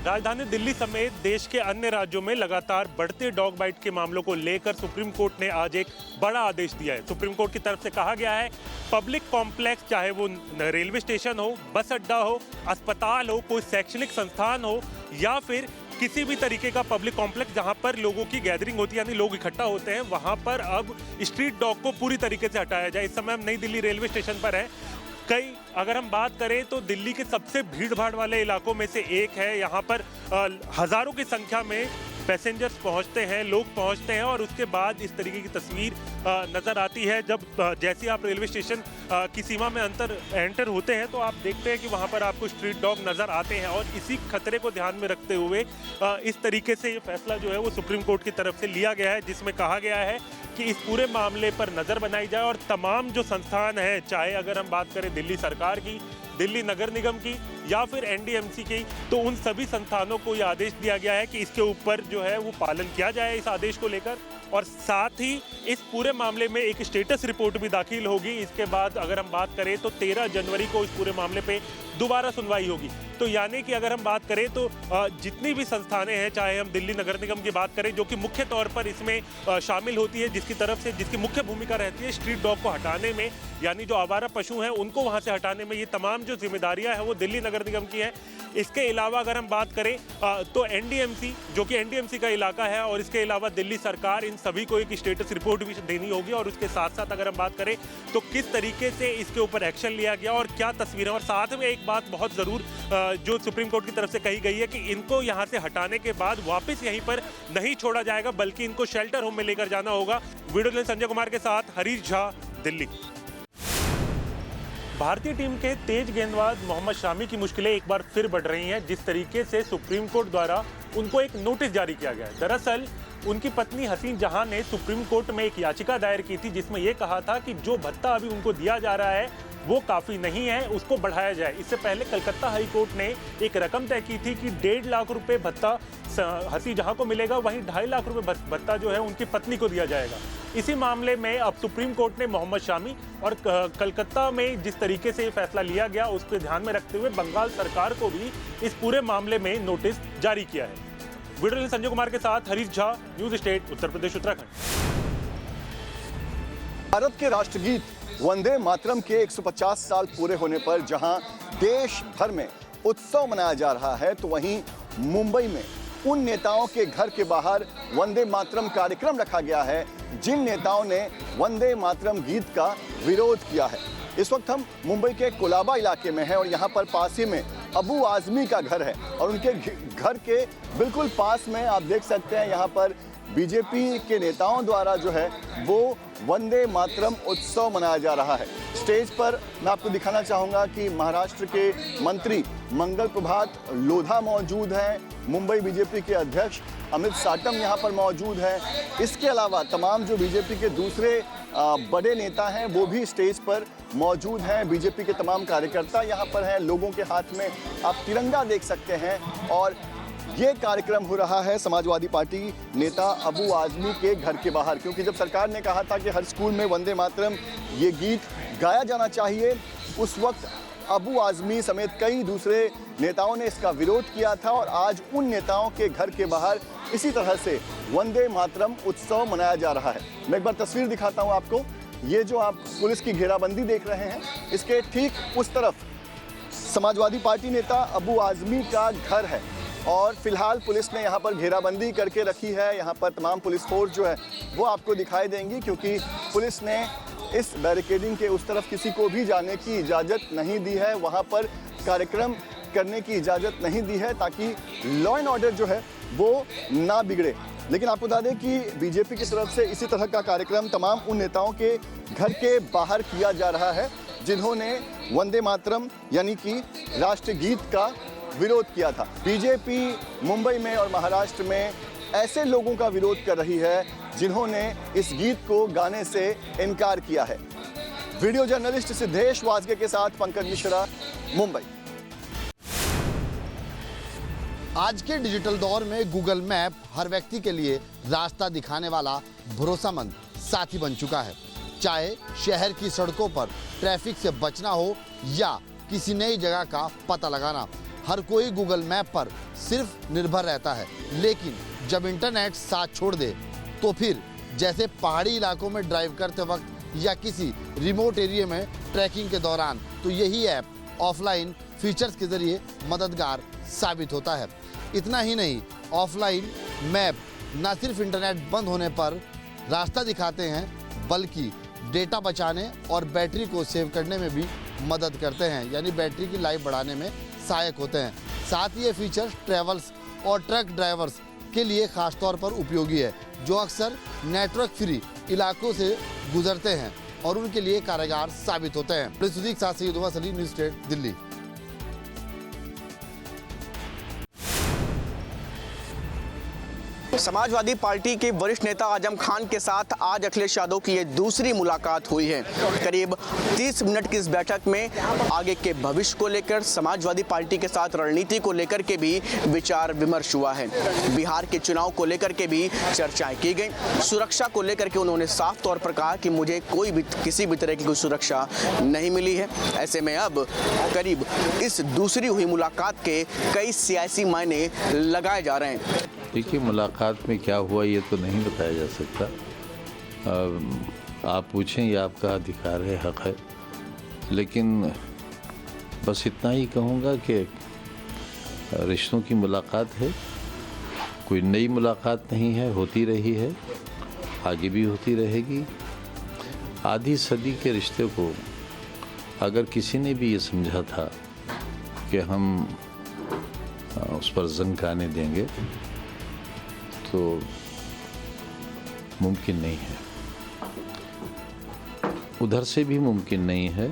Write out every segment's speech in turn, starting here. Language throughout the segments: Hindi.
राजधानी दिल्ली समेत देश के अन्य राज्यों में लगातार बढ़ते डॉग बाइट के मामलों को लेकर सुप्रीम कोर्ट ने आज एक बड़ा आदेश दिया है। सुप्रीम कोर्ट की तरफ से कहा गया है पब्लिक कॉम्प्लेक्स, चाहे वो रेलवे स्टेशन हो, बस अड्डा हो, अस्पताल हो, कोई शैक्षणिक संस्थान हो या फिर किसी भी तरीके का पब्लिक कॉम्प्लेक्स जहां पर लोगों की गैदरिंग होती है, यानी लोग इकट्ठा होते हैं, वहां पर अब स्ट्रीट डॉग को पूरी तरीके से हटाया जाए। इस समय हम नई दिल्ली रेलवे स्टेशन पर हैं। अगर हम बात करें तो दिल्ली के सबसे भीड़ भाड़ वाले इलाकों में से एक है। यहाँ पर हज़ारों की संख्या में पैसेंजर्स पहुँचते हैं, लोग पहुँचते हैं और उसके बाद इस तरीके की तस्वीर नज़र आती है। जब जैसे आप रेलवे स्टेशन की सीमा में एंटर होते हैं तो आप देखते हैं कि वहाँ पर आपको स्ट्रीट डॉग नज़र आते हैं और इसी खतरे को ध्यान में रखते हुए इस तरीके से ये फैसला जो है वो सुप्रीम कोर्ट की तरफ से लिया गया है, जिसमें कहा गया है कि इस पूरे मामले पर नज़र बनाई जाए और तमाम जो संस्थान हैं, चाहे अगर हम बात करें दिल्ली सरकार की, दिल्ली नगर निगम की या फिर एनडीएमसी की, तो उन सभी संस्थानों को यह आदेश दिया गया है कि इसके ऊपर जो है वो पालन किया जाए इस आदेश को लेकर। और साथ ही इस पूरे मामले में एक स्टेटस रिपोर्ट भी दाखिल होगी। इसके बाद अगर हम बात करें तो 13 जनवरी को इस पूरे मामले पे दोबारा सुनवाई होगी। तो यानी कि अगर हम बात करें तो जितनी भी संस्थानें हैं, चाहे हम दिल्ली नगर निगम की बात करें जो कि मुख्य तौर पर इसमें शामिल होती है, जिसकी तरफ से जिसकी मुख्य भूमिका रहती है स्ट्रीट डॉग को हटाने में, यानी जो आवारा पशु हैं उनको वहाँ से हटाने में, ये तमाम जो जिम्मेदारियाँ हैं वो दिल्ली नगर निगम की हैं। इसके अलावा अगर हम बात करें तो एनडीएमसी, जो कि एनडीएमसी का इलाका है, और इसके अलावा दिल्ली सरकार, इन सभी को एक स्टेटस रिपोर्ट भी देनी होगी। और उसके साथ साथ अगर हम बात करें तो किस तरीके से इसके ऊपर एक्शन लिया गया और क्या तस्वीरें। और साथ में एक बात बहुत ज़रूर जो सुप्रीम कोर्ट की तरफ से कही गई है कि इनको यहाँ से हटाने के बाद वापस यहीं पर नहीं छोड़ा जाएगा, बल्कि इनको शेल्टर होम में लेकर जाना होगा। वीडियो जर्नलिस्ट संजय कुमार के साथ हरीश झा, दिल्ली। भारतीय टीम के तेज गेंदबाज मोहम्मद शामी की मुश्किलें एक बार फिर बढ़ रही हैं, जिस तरीके से सुप्रीम कोर्ट द्वारा उनको एक नोटिस जारी किया गया है। दरअसल उनकी पत्नी हसीन जहां ने सुप्रीम कोर्ट में एक याचिका दायर की थी, जिसमें यह कहा था कि जो भत्ता अभी उनको दिया जा रहा है वो काफ़ी नहीं है, उसको बढ़ाया जाए। इससे पहले कलकत्ता हाई कोर्ट ने एक रकम तय की थी कि 1.5 लाख रुपए भत्ता हसीन जहां को मिलेगा, वहीं 2.5 लाख रुपए भत्ता जो है उनकी पत्नी को दिया जाएगा। इसी मामले में अब सुप्रीम कोर्ट ने मोहम्मद शामी और कलकत्ता में जिस तरीके से ये फैसला लिया गया उस पर ध्यान में रखते हुए बंगाल सरकार को भी इस पूरे मामले में नोटिस जारी किया है। वीडियो संजय कुमार के साथ हरीश झा, न्यूज स्टेट, उत्तर प्रदेश, उत्तराखंड। भारत के राष्ट्रगीत वंदे मातरम के 150 साल पूरे होने पर जहां देश भर में उत्सव मनाया जा रहा है, तो वहीं मुंबई में उन नेताओं के घर के बाहर वंदे मातरम कार्यक्रम रखा गया है जिन नेताओं ने वंदे मातरम गीत का विरोध किया है। इस वक्त हम मुंबई के कोलाबा इलाके में हैं और यहाँ पर पास ही में अबू आजमी का घर है और उनके घर के बिल्कुल पास में आप देख सकते हैं यहाँ पर बीजेपी के नेताओं द्वारा जो है वो वंदे मातरम उत्सव मनाया जा रहा है। स्टेज पर मैं आपको दिखाना चाहूँगा कि महाराष्ट्र के मंत्री मंगल प्रभात लोधा मौजूद हैं, मुंबई बीजेपी के अध्यक्ष अमित साटम यहाँ पर मौजूद हैं। इसके अलावा तमाम जो बीजेपी के दूसरे बड़े नेता हैं वो भी स्टेज पर मौजूद हैं। बीजेपी के तमाम कार्यकर्ता यहाँ पर हैं, लोगों के हाथ में आप तिरंगा देख सकते हैं और ये कार्यक्रम हो रहा है समाजवादी पार्टी नेता अबू आजमी के घर के बाहर, क्योंकि जब सरकार ने कहा था कि हर स्कूल में वंदे मातरम ये गीत गाया जाना चाहिए, उस वक्त अबू आजमी समेत कई दूसरे नेताओं ने इसका विरोध किया था और आज उन नेताओं के घर के बाहर इसी तरह से वंदे मातरम उत्सव मनाया जा रहा है। मैं एक बार तस्वीर दिखाता हूँ आपको। ये जो आप पुलिस की घेराबंदी देख रहे हैं, इसके ठीक उस तरफ समाजवादी पार्टी नेता अबू आजमी का घर है और फिलहाल पुलिस ने यहाँ पर घेराबंदी करके रखी है। यहाँ पर तमाम पुलिस फोर्स जो है वो आपको दिखाई देंगी, क्योंकि पुलिस ने इस बैरिकेडिंग के उस तरफ किसी को भी जाने की इजाज़त नहीं दी है, वहाँ पर कार्यक्रम करने की इजाज़त नहीं दी है ताकि लॉ एंड ऑर्डर जो है वो ना बिगड़े। लेकिन आपको बता दें कि बीजेपी की तरफ से इसी तरह का कार्यक्रम तमाम उन नेताओं के घर के बाहर किया जा रहा है जिन्होंने वंदे मातरम यानी कि राष्ट्रगीत का विरोध किया था। बीजेपी मुंबई में और महाराष्ट्र में ऐसे लोगों का विरोध कर रही है जिन्होंने इस गीत को गाने से इनकार किया है। वीडियो जर्नलिस्ट सिद्धेश वाजगे के साथ पंकज मिश्रा, मुंबई। आज के डिजिटल दौर में गूगल मैप हर व्यक्ति के लिए रास्ता दिखाने वाला भरोसामंद साथी बन चुका है। चाहे शहर की सड़कों पर ट्रैफिक से बचना हो या किसी नई जगह का पता लगाना, हर कोई गूगल मैप पर सिर्फ निर्भर रहता है, लेकिन जब इंटरनेट साथ छोड़ दे तो फिर जैसे पहाड़ी इलाकों में ड्राइव करते वक्त या किसी रिमोट एरिया में ट्रैकिंग के दौरान, तो यही ऐप ऑफलाइन फीचर्स के जरिए मददगार साबित होता है। इतना ही नहीं, ऑफलाइन मैप न सिर्फ इंटरनेट बंद होने पर रास्ता दिखाते हैं, बल्कि डेटा बचाने और बैटरी को सेव करने में भी मदद करते हैं, यानी बैटरी की लाइफ बढ़ाने में सहायक होते हैं। साथ ही ये फीचर्स ट्रैवल्स और ट्रक ड्राइवर्स के लिए खास तौर पर उपयोगी है, जो अक्सर नेटवर्क फ्री इलाकों से गुजरते हैं और उनके लिए कारगर साबित होते हैं। के साथ सईद उमर सलीम, न्यूज़ स्टेट, दिल्ली। समाजवादी पार्टी के वरिष्ठ नेता आजम खान के साथ आज अखिलेश यादव की ये दूसरी मुलाकात हुई है। करीब 30 मिनट की इस बैठक में आगे के भविष्य को लेकर, समाजवादी पार्टी के साथ रणनीति को लेकर के भी विचार विमर्श हुआ है। बिहार के चुनाव को लेकर के भी चर्चाएं की गई। सुरक्षा को लेकर के उन्होंने साफ तौर पर कहा कि मुझे किसी भी तरह की कोई सुरक्षा नहीं मिली है। ऐसे में अब करीब इस दूसरी हुई मुलाकात के कई सियासी मायने लगाए जा रहे हैं। देखिए, मुलाकात में क्या हुआ ये तो नहीं बताया जा सकता। आप पूछें, ये आपका अधिकार है, हक है, लेकिन बस इतना ही कहूँगा कि रिश्तों की मुलाकात है, कोई नई मुलाकात नहीं है, होती रही है, आगे भी होती रहेगी। आधी सदी के रिश्ते को अगर किसी ने भी ये समझा था कि हम उस पर जंग आने देंगे तो मुमकिन नहीं है, उधर से भी मुमकिन नहीं है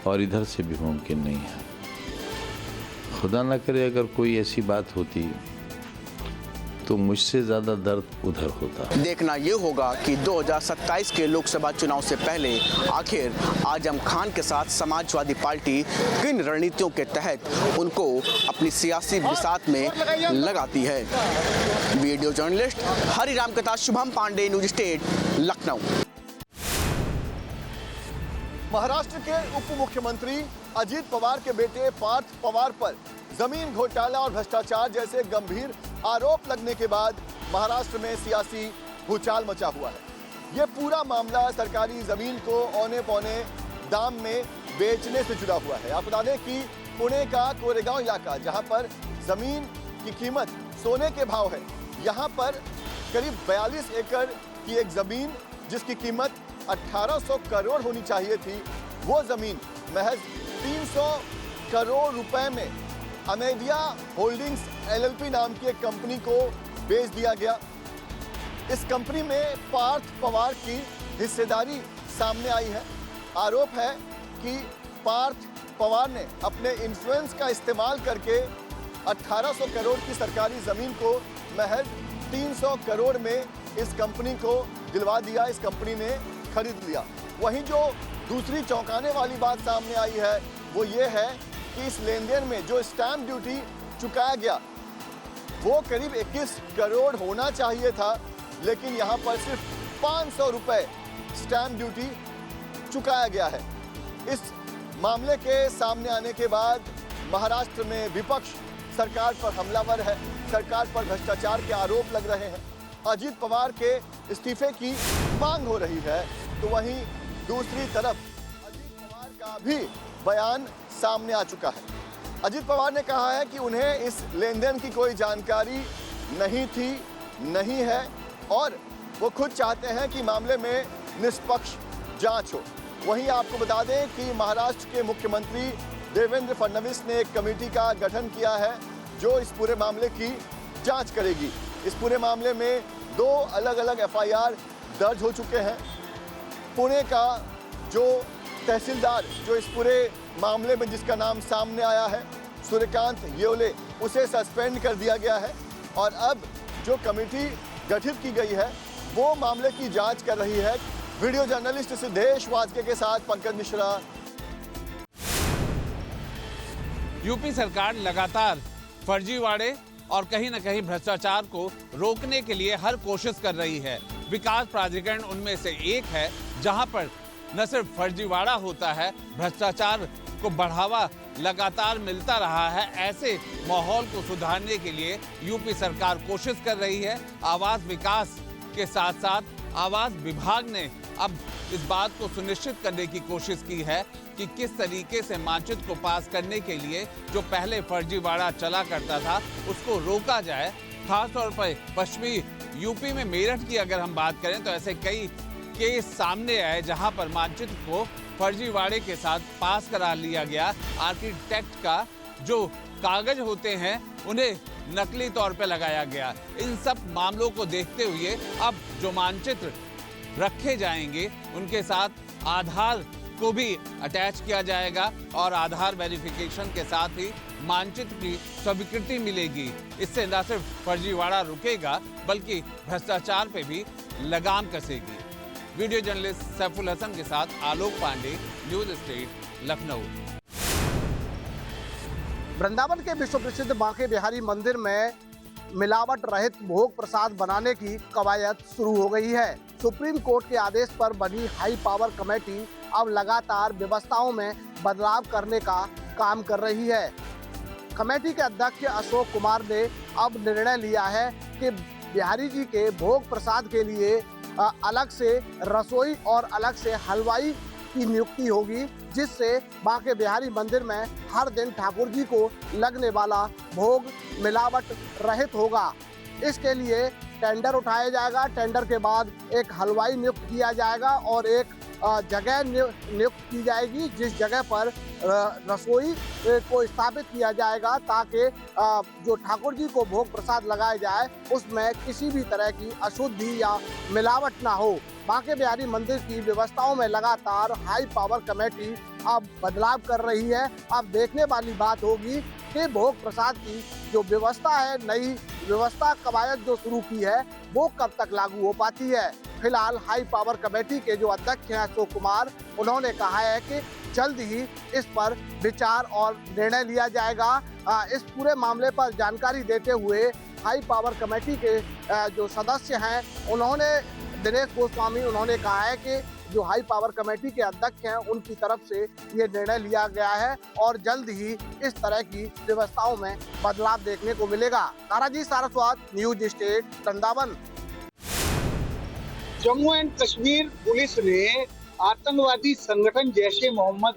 और इधर से भी मुमकिन नहीं है। खुदा ना करे अगर कोई ऐसी बात होती तो मुझसे ज़्यादा दर्द उधर होता। देखना ये होगा कि 2027 के लोकसभा चुनाव से पहले आखिर आजम खान के साथ समाजवादी पार्टी किन रणनीतियों के तहत उनको अपनी सियासी बिसात में लगाती है। वीडियो जर्नलिस्ट हरिराम के साथ शुभम पांडे, न्यूज़ स्टेट, लखनऊ। महाराष्ट्र के उप मुख्यमंत्री अजीत पवार के बेटे पार्थ पवार पर जमीन घोटाला और भ्रष्टाचार जैसे गंभीर आरोप लगने के बाद महाराष्ट्र में सियासी भूचाल मचा हुआ है। ये पूरा मामला सरकारी जमीन को औने पौने दाम में बेचने से जुड़ा हुआ है। आप बता दें कि पुणे का कोरेगांव इलाका, जहां पर जमीन की कीमत सोने के भाव है, यहां पर करीब 42 एकड़ की एक जमीन जिसकी कीमत 1800 करोड़ होनी चाहिए थी, वो जमीन महज 300 करोड़ रुपए में अमेडिया होल्डिंग्स LLP नाम की एक कंपनी को बेच दिया गया। इस कंपनी में पार्थ पवार की हिस्सेदारी सामने आई है। आरोप है कि पार्थ पवार ने अपने इन्फ्लुएंस का इस्तेमाल करके 1800 करोड़ की सरकारी जमीन को महज 300 करोड़ में इस कंपनी को दिलवा दिया, इस कंपनी ने खरीद लिया। वहीं जो दूसरी चौंकाने वाली बात सामने आई है वो ये है कि इस लेन देन में जो स्टैंप ड्यूटी चुकाया गया वो करीब 21 करोड़ होना चाहिए था, लेकिन यहाँ पर सिर्फ 500 रुपए स्टैंप ड्यूटी चुकाया गया है। इस मामले के सामने आने के बाद महाराष्ट्र में विपक्ष सरकार पर हमलावर है, सरकार पर भ्रष्टाचार के आरोप लग रहे हैं, अजीत पवार के इस्तीफे की मांग हो रही है। तो वहीं दूसरी तरफ अजीत पवार का भी बयान सामने आ चुका है। अजीत पवार ने कहा है कि उन्हें इस लेन देन की कोई जानकारी नहीं थी, नहीं है, और वो खुद चाहते हैं कि मामले में निष्पक्ष जांच हो। वहीं आपको बता दें कि महाराष्ट्र के मुख्यमंत्री देवेंद्र फडणवीस ने एक कमेटी का गठन किया है जो इस पूरे मामले की जांच करेगी। इस पूरे मामले में 2 अलग अलग FIR दर्ज हो चुके हैं। पुणे का जो तहसीलदार जो इस पूरे मामले में जिसका नाम सामने आया है, सूर्यकांत येवले, उसे सस्पेंड कर दिया गया है और अब जो कमेटी गठित की गई है वो मामले की जांच कर रही है। वीडियो जर्नलिस्ट सिद्धेश वाजके के साथ पंकज मिश्रा। यूपी सरकार लगातार फर्जीवाड़े और कहीं न कहीं भ्रष्टाचार को रोकने के लिए हर कोशिश कर रही है। विकास प्राधिकरण उनमें से एक है जहां पर न सिर्फ फर्जीवाड़ा होता है, भ्रष्टाचार को बढ़ावा लगातार मिलता रहा है। ऐसे माहौल को सुधारने के लिए यूपी सरकार कोशिश कर रही है। आवास विकास के साथ साथ आवास विभाग ने अब इस बात को सुनिश्चित करने की कोशिश की है कि किस तरीके से मानचित्र को पास करने के लिए जो पहले फर्जीवाड़ा चला करता था उसको रोका जाए। खासतौर पर पश्चिमी यूपी में मेरठ की अगर हम बात करें तो ऐसे कई केस सामने आए जहां पर मानचित्र को फर्जीवाड़े के साथ पास करा लिया गया। आर्किटेक्ट का जो कागज होते हैं उन्हें नकली तौर पे लगाया गया। इन सब मामलों को देखते हुए अब जो मानचित्र रखे जाएंगे उनके साथ आधार को भी अटैच किया जाएगा और आधार वेरिफिकेशन के साथ ही मानचित्र की स्वीकृति मिलेगी। इससे न सिर्फ फर्जीवाड़ा रुकेगा बल्कि भ्रष्टाचार पे भी लगाम कसेगी। वीडियो जर्नलिस्ट सैफुल हसन के साथ आलोक पांडे, न्यूज स्टेट, लखनऊ। वृंदावन के विश्व प्रसिद्ध बांके बिहारी मंदिर में मिलावट रहित भोग प्रसाद बनाने की कवायद शुरू हो गई है। सुप्रीम कोर्ट के आदेश पर बनी हाई पावर कमेटी अब लगातार व्यवस्थाओं में बदलाव करने का काम कर रही है। कमेटी के अध्यक्ष अशोक कुमार ने अब निर्णय लिया है कि बिहारी जी के भोग प्रसाद के लिए अलग से रसोई और अलग से हलवाई की नियुक्ति होगी, जिससे बांके बिहारी मंदिर में हर दिन ठाकुर जी को लगने वाला भोग मिलावट रहित होगा। इसके लिए टेंडर उठाया जाएगा। टेंडर के बाद एक हलवाई नियुक्त किया जाएगा और एक जगह नियुक्त की जाएगी जिस जगह पर रसोई को स्थापित किया जाएगा ताकि जो ठाकुर जी को भोग प्रसाद लगाया जाए उसमें किसी भी तरह की अशुद्धि या मिलावट ना हो। बांके बिहारी मंदिर की व्यवस्थाओं में लगातार हाई पावर कमेटी अब बदलाव कर रही है। अब देखने वाली बात होगी कि भोग प्रसाद की जो व्यवस्था है, नई व्यवस्था कवायद जो शुरू की है, वो कब तक लागू हो पाती है। फिलहाल हाई पावर कमेटी के जो अध्यक्ष हैं अशोक कुमार, उन्होंने कहा है कि जल्द ही इस पर विचार और निर्णय लिया जाएगा। इस पूरे मामले पर जानकारी देते हुए हाई पावर कमेटी के जो सदस्य हैं उन्होंने दिनेश गोस्वामी, उन्होंने कहा है कि जो हाई पावर कमेटी के अध्यक्ष हैं उनकी तरफ से ये निर्णय लिया गया है और जल्द ही इस तरह की व्यवस्थाओं में बदलाव देखने को मिलेगा। Taraji Saraswat, news state, Vrindavan. Jammu and Kashmir police ने आतंकवादी संगठन जैश-ए मोहम्मद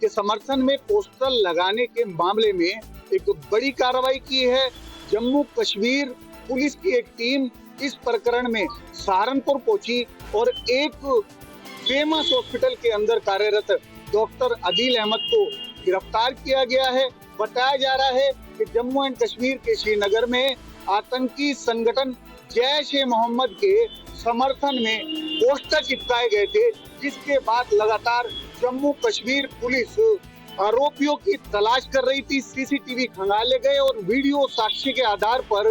के समर्थन में पोस्टर लगाने के मामले में एक बड़ी कार्रवाई की है। जम्मू कश्मीर पुलिस की एक टीम इस प्रकरण में सहारनपुर पहुंची और एक फेमस हॉस्पिटल के अंदर कार्यरत डॉक्टर अदील अहमद को गिरफ्तार किया गया है। बताया जा रहा है कि जम्मू एंड कश्मीर के श्रीनगर में आतंकी संगठन जैश-ए मोहम्मद के समर्थन में पोस्टर चिपकाए गए थे, जिसके बाद लगातार जम्मू कश्मीर पुलिस आरोपियों की तलाश कर रही थी। सीसीटीवी खंगाले गए और वीडियो साक्ष्य के आधार पर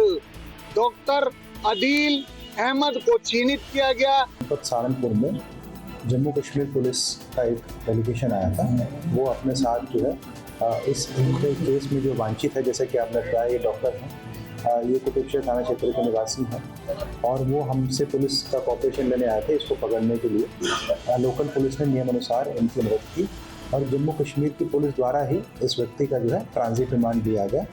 डॉक्टर अदील अहमद को चिन्हित किया गया। सहारनपुर में जम्मू कश्मीर पुलिस का एक डेलीगेशन आया था। वो अपने साथ जो है इस केस में जो वांछित है, जैसे कि आपने बताया, ये डॉक्टर हैं, ये कुतुबशहर थाना क्षेत्र के निवासी हैं और वो हमसे पुलिस का कॉपरेशन लेने आए थे इसको पकड़ने के लिए। लोकल पुलिस ने नियम अनुसार इनकी मदद की और जम्मू कश्मीर की पुलिस द्वारा ही इस व्यक्ति का जो है ट्रांजिट रिमांड दिया गया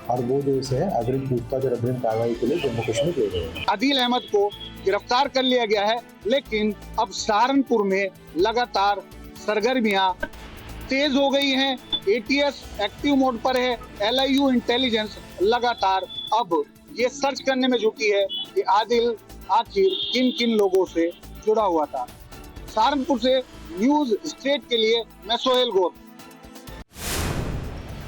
और वो जो इसे है अग्रिम पूछताछ और अग्रिम कार्रवाई के लिए जम्मू कश्मीर ले गए। अदील अहमद को गिरफ्तार कर लिया गया है, लेकिन अब सहारनपुर में लगातार सरगर्मियां तेज हो गई हैं। एटीएस एक्टिव मोड पर है। LIU इंटेलिजेंस लगातार अब ये सर्च करने में जुटी है कि आदिल आखिर किन किन लोगों से जुड़ा हुआ था। सहारनपुर से न्यूज स्टेट के लिए मैं सोहेल गौर।